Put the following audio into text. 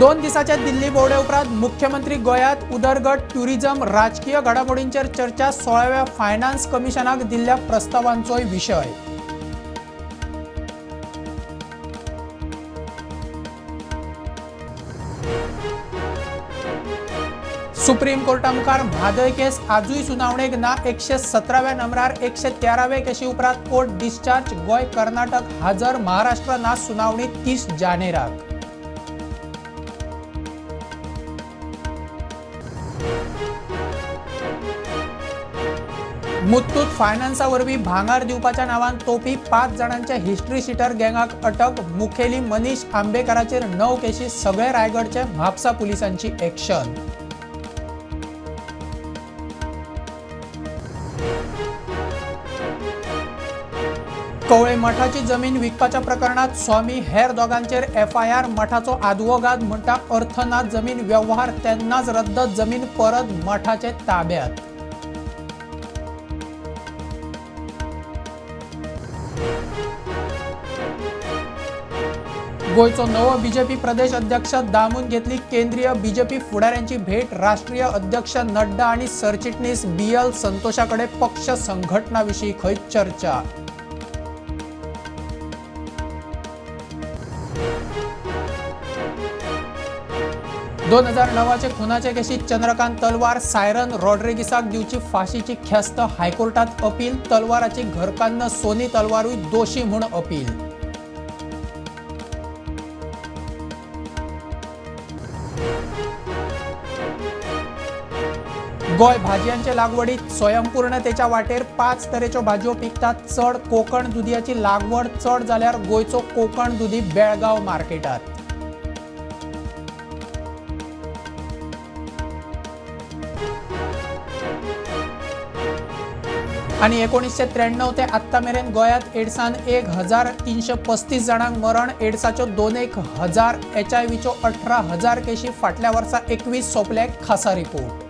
2 दिसाच्या दिल्ली भोवडे उपरांत मुख्यमंत्री गोयात उदरगत टुरिझम राजकीय घडामोडींचेर चर्चा 16व्या फायनान्स कमिशनाक दिल्ल्या प्रस्तावांचोय विषय। सुप्रीम कोर्टा मुखार म्हादय केस आजूय सुनावणेक ना। 117व्या नंबरार 113वे केशी उपरांत कोर्ट डिस्चार्ज। गोय कर्नाटक हाजर, महाराष्ट्र ना सुनावणी 30 जानेराक। मुत्तूत फायनान्सा वरवीं भांगार दिवपाच्या नांवान तोपी 5 जाणांच्या हिस्ट्री शीटर गँगाक अटक। मुखेली मनीष आंबेकराचेर 9 केशी, सगळे रायगडचे म्हापसा पुलिसांची एक्शन। कवळे मठाची जमीन विकपाच्या प्रकरणात स्वामी हेर दोगांचेर FIR। मठाचो आदवोगाद म्हणटा अर्थ ना जमीन व्यवहार तेन्नाच रद्द, जमीन परत मठाचे ताब्यात। गोयचो नवो बीजेपी प्रदेश अध्यक्ष दामून घेतली केंद्रीय बीजेपी फुडाऱ्यांची भेट। राष्ट्रीय अध्यक्ष नड्डा आणि सरचिटणीस BL संतोषाकडे पक्ष संघटनाविषयी खंय चर्चा। दोन 2009चे खुनाचे केशी चंद्रकांत तलवार, सायरन रॉड्रिगीसाक दिवची फाशीची ख्यास्त। हायकोर्टात अपील। तलवाराची घरकान्न सोनी तलवारूय दोशी म्हूण अपील। गोय भाजयांचे लागवडीत स्वयंपूर्णतेच्या वाटेर 5 तरेच्यो भाजयो पिकतात। चड कोकण दुदयाची लागवड चड जाल्यार गोयचो कोकण दुदी बेळगाव मार्केटात। आणि 1993 ते आत्ता मेरेन गोयात एड्सान 1335 जाणांक मरण। एड्साच्यो 2,000, HIV च्यो 18,000 केशी। फाटल्या वर्सा 21 सोंपले। खासा रिपोर्ट।